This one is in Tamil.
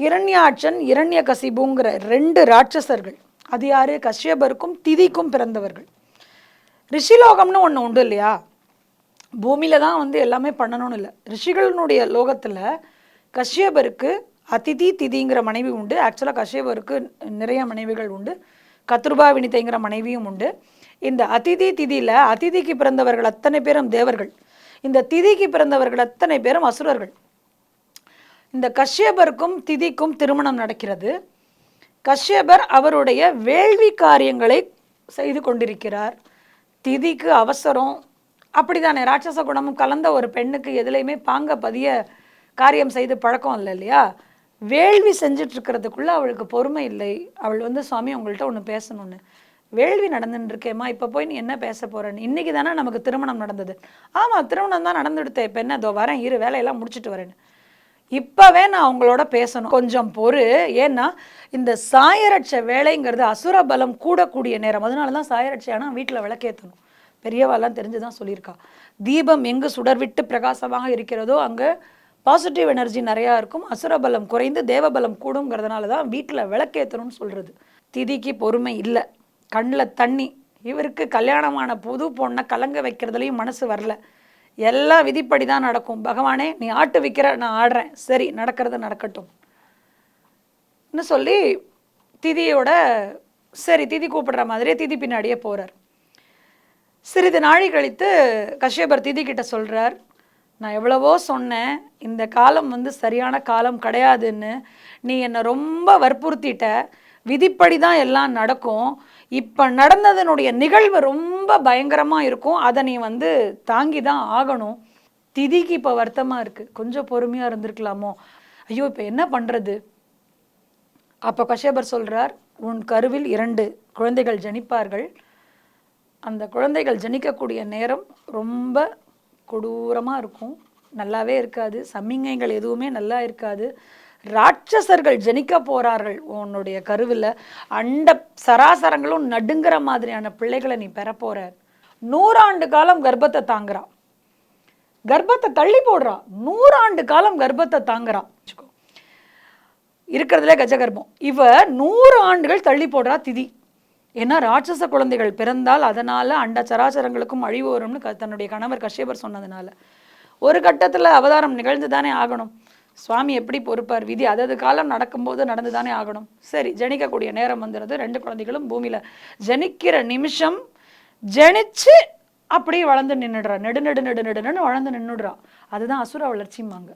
இரண்யாட்சன் இரண்யகசிபுங்கிற 2 ராட்சசர்கள். அது யாரு? கஷ்யபருக்கும் திதிக்கும் பிறந்தவர்கள். ரிஷிலோகம்னு ஒன்று உண்டு இல்லையா? பூமியில தான் வந்து எல்லாமே பண்ணணும்னு இல்லை. ரிஷிகளினுடைய லோகத்தில் கஷ்யபருக்கு அதிதி திதிங்கிற மனைவி உண்டு. ஆக்சுவலாக கஷ்யபருக்கு நிறைய மனைவிகள் உண்டு. கத்ருபா வினிதைங்கிற மனைவியும் உண்டு. இந்த அதிதி திதியில் அதிதிக்கு பிறந்தவர்கள் அத்தனை பேரும் தேவர்கள், இந்த திதிக்கு பிறந்தவர்கள் அத்தனை பேரும் அசுரர்கள். இந்த கஷ்யபருக்கும் திதிக்கும் திருமணம் நடக்கிறது. கஷ்யபர் அவருடைய வேள்வி காரியங்களை செய்து கொண்டிருக்கிறார். திதிக்கு அவசரம், அப்படிதானே, ராட்சச குணமும் கலந்த ஒரு பெண்ணுக்கு எதுலையுமே பாங்க பதிய காரியம் செய்து பழக்கம் இல்லை இல்லையா? வேள்வி செஞ்சிட்ருக்கிறதுக்குள்ளே அவளுக்கு பொறுமை இல்லை. அவள் வந்து சுவாமி உங்கள்கிட்ட ஒன்று பேசணும்னு. வேள்வி நடந்துட்டுருக்கேம்மா, இப்போ போய் நீ என்ன பேச போகிறேன்னு? இன்றைக்கி தானே நமக்கு திருமணம் நடந்தது. ஆமாம், திருமணம் தான் நடந்துடுத்தேன், இப்போ என்ன, அதோ வரேன், இரு வேலையெல்லாம் முடிச்சுட்டு வரேன்னு. இப்போவே நான் அவங்களோட பேசணும், கொஞ்சம் பொறு. ஏன்னா இந்த சாயரட்ச வேலைங்கிறது அசுர பலம் கூடக்கூடிய நேரம். அதனால தான் சாயரட்சை ஆனால் வீட்டில் விளக்கேற்றணும். பெரியவாலாம் தெரிஞ்சு தான் சொல்லியிருக்கா. தீபம் எங்கு சுடர்விட்டு பிரகாசமாக இருக்கிறதோ அங்கே பாசிட்டிவ் எனர்ஜி நிறையா இருக்கும், அசுரபலம் குறைந்து தேவபலம் கூடுங்கிறதுனால தான் வீட்டில் விளக்கேற்றணும்னு சொல்கிறது. திதிக்கு பொறுமை இல்லை, கண்ணில் தண்ணி. இவருக்கு கல்யாணமான புது பொண்ணை கலங்க வைக்கிறதுலையும் மனசு வரல. எல்லாம் விதிப்படி தான் நடக்கும். பகவானே நீ ஆட்டு விற்கிற, நான் ஆடுறேன், சரி நடக்கிறது நடக்கட்டும் சொல்லி திதியோட சரி திதி கூப்பிடுற மாதிரியே திதி பின்னாடியே போகிறார். சிறிது நாழி கழித்து கஷ்யபர் திதி கிட்ட சொல்கிறார், நான் எவ்வளவோ சொன்னேன், இந்த காலம் வந்து சரியான காலம் கிடையாதுன்னு. நீ என்னை ரொம்ப வற்புறுத்திட்ட, விதிப்படி தான் எல்லாம் நடக்கும். இப்போ நடந்ததனுடைய நிகழ்வு ரொம்ப பயங்கரமாக இருக்கும், அதை நீ வந்து தாங்கி தான் ஆகணும். திதிக்கு இப்போ வருத்தமாக இருக்குது, கொஞ்சம் பொறுமையாக இருந்திருக்கலாமோ. ஐயோ இப்போ என்ன பண்ணுறது? அப்போ கஷ்யபர் சொல்கிறார், உன் கருவில் 2 குழந்தைகள் ஜனிப்பார்கள். அந்த குழந்தைகள் ஜனிக்கக்கூடிய நேரம் ரொம்ப கொடூரமாக இருக்கும், நல்லாவே இருக்காது, சமிங்கைகள் எதுவுமே நல்லா இருக்காது. ராட்சசர்கள் ஜனிக்க போகிறார்கள் உன்னுடைய கருவில். அண்ட சராசரங்களும் நடுங்கிற மாதிரியான பிள்ளைகளை நீ பெற போகிற. 100 ஆண்டு காலம் கர்ப்பத்தை தாங்குறான், கர்ப்பத்தை தள்ளி போடுறான். 100 ஆண்டு காலம் கர்ப்பத்தை தாங்குறான் இருக்கிறதுல கஜகர்ப்பம். இவ 100 ஆண்டுகள் தள்ளி போடுறா திதி. ஏன்னா ராட்சச குழந்தைகள் பிறந்தால் அதனால் அண்ட சராசரங்களுக்கும் அழிவு வரும்னு தன்னுடைய கணவர் கஷ்யபர் சொன்னதுனால ஒரு கட்டத்தில் அவதாரம் நிகழ்ந்து தானே ஆகணும். சுவாமி எப்படி பொறுப்பார்? விதி அதது காலம் நடக்கும்போது நடந்து தானே ஆகணும். சரி, ஜனிக்கக்கூடிய நேரம் வந்துடுது. 2 குழந்தைகளும் பூமியில் ஜனிக்கிற நிமிஷம் ஜனிச்சு அப்படியே வளர்ந்து நின்றுடுறா. நெடு நெடு நெடு நெடுன்னு வளர்ந்து நின்றுடுறா. அதுதான் அசுர வளர்ச்சிம்பாங்க.